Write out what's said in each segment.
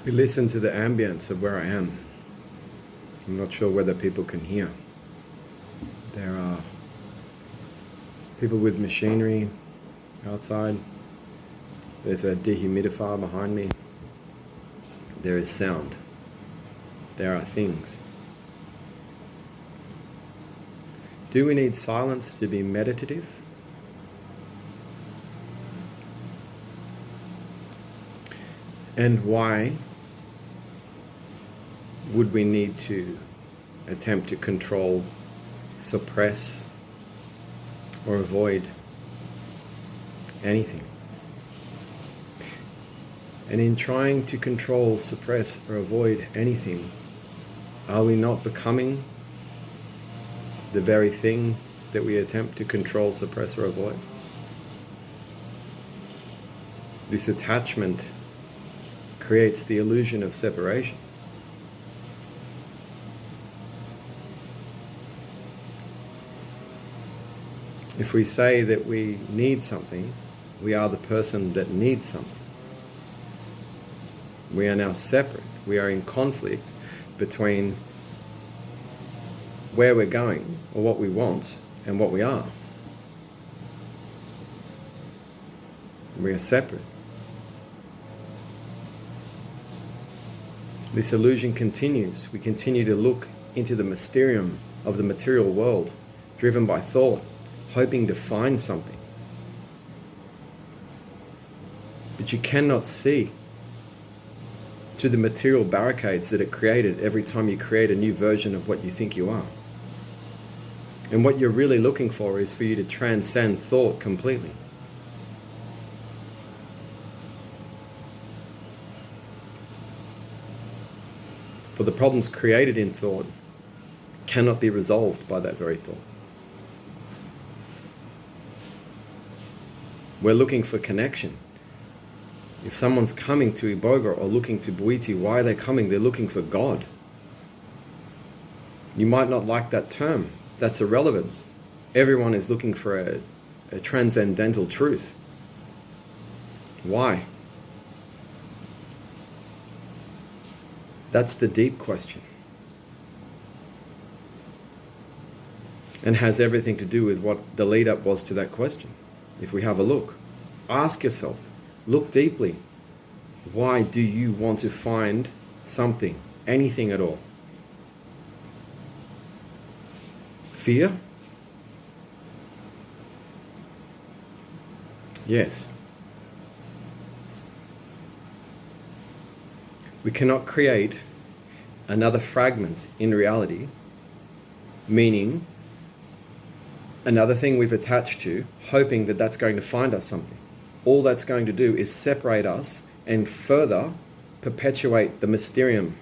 We listen to the ambience of where I am. I'm not sure whether people can hear. There are people with machinery outside. There's a dehumidifier behind me. There is sound. There are things. Do we need silence to be meditative? And why would we need to attempt to control, suppress, or avoid anything? And in trying to control, suppress, or avoid anything, are we not becoming the very thing that we attempt to control, suppress, or avoid? This attachment creates the illusion of separation. If we say that we need something, we are the person that needs something. We are now separate. We are in conflict between where we're going, or what we want, and what we are. We are separate. This illusion continues. We continue to look into the mysterium of the material world, driven by thought, hoping to find something. But you cannot see through the material barricades that are created every time you create a new version of what you think you are. And what you're really looking for is for you to transcend thought completely. For the problems created in thought cannot be resolved by that very thought. We're looking for connection. If someone's coming to Iboga or looking to Bwete, why are they coming? They're looking for God. You might not like that term. That's irrelevant. Everyone is looking for a transcendental truth. Why? That's the deep question. And has everything to do with what the lead up was to that question. If we have a look, ask yourself, look deeply. Why do you want to find something, anything at all? Fear? Yes. We cannot create another fragment in reality, meaning another thing we've attached to, hoping that that's going to find us something. All that's going to do is separate us and further perpetuate the mysterium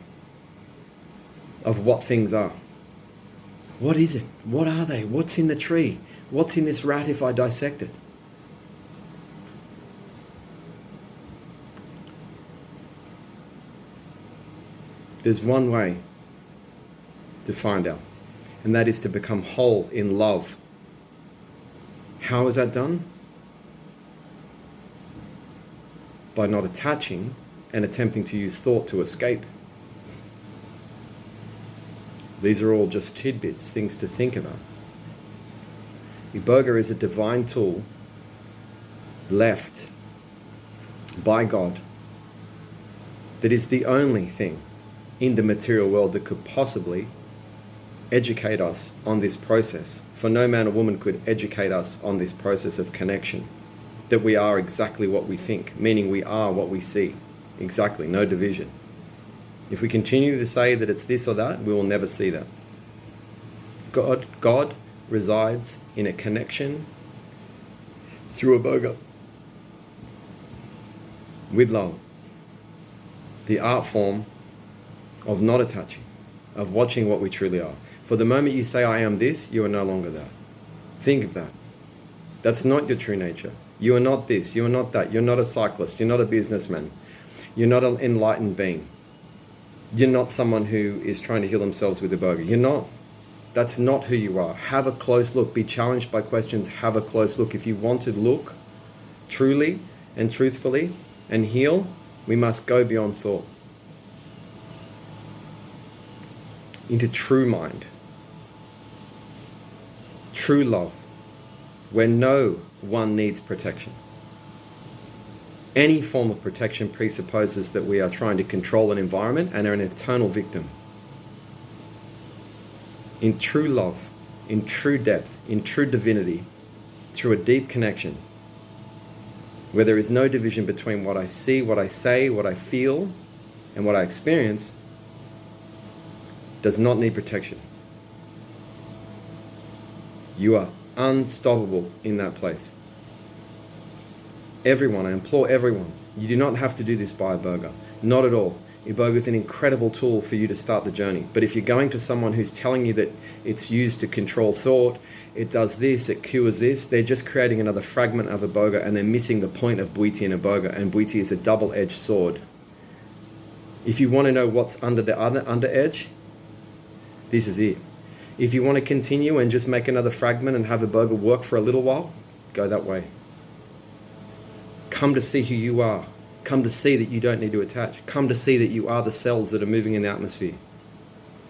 of what things are. What is it? What are they? What's in the tree? What's in this rat if I dissect it? There's one way to find out, and that is to become whole in love. How is that done? By not attaching and attempting to use thought to escape. These are all just tidbits, things to think about. Iboga is a divine tool left by God that is the only thing in the material world that could possibly educate us on this process. For no man or woman could educate us on this process of connection, that we are exactly what we think, meaning we are what we see. Exactly, no division. If we continue to say that it's this or that, we will never see that. God resides in a connection through Iboga with love. The art form of not attaching, of watching what we truly are. For the moment you say, I am this, you are no longer that. Think of that. That's not your true nature. You are not this, you are not that. You're not a cyclist, you're not a businessman. You're not an enlightened being. You're not someone who is trying to heal themselves with Iboga. You're not. That's not who you are. Have a close look. Be challenged by questions. Have a close look. If you want to look truly and truthfully and heal, we must go beyond thought. into true mind, true love, where no one needs protection. Any form of protection presupposes that we are trying to control an environment and are an eternal victim. In true love, in true depth, in true divinity, through a deep connection, where there is no division between what I see, what I say, what I feel, and what I experience, does not need protection. You are unstoppable in that place. Everyone, I implore everyone, you do not have to do this by Iboga. Not at all. Iboga is an incredible tool for you to start the journey. But if you're going to someone who's telling you that it's used to control thought, it does this, it cures this, they're just creating another fragment of Iboga, and they're missing the point of Bwete and Iboga. And Bwete is a double-edged sword. If you want to know what's under the under edge, this is it. If you want to continue and just make another fragment and have Iboga work for a little while, go that way. Come to see who you are. Come to see that you don't need to attach. Come to see that you are the cells that are moving in the atmosphere.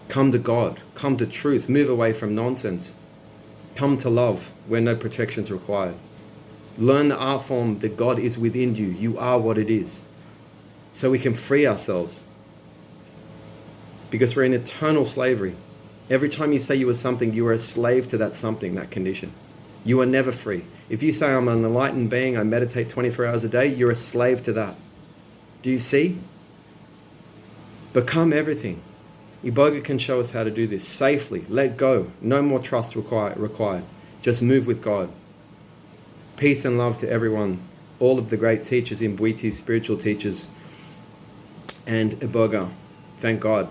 Come to God. Come to truth. Move away from nonsense. Come to love where no protection is required. Learn the art form that God is within you. You are what it is. So we can free ourselves. Because we're in eternal slavery. Every time you say you are something, you are a slave to that something, that condition. You are never free. If you say I'm an enlightened being, I meditate 24 hours a day, you're a slave to that. Do you see? Become everything. Iboga can show us how to do this safely. Let go. No more trust required. Just move with God. Peace and love to everyone. All of the great teachers in Bwete, spiritual teachers, and Iboga. Thank God.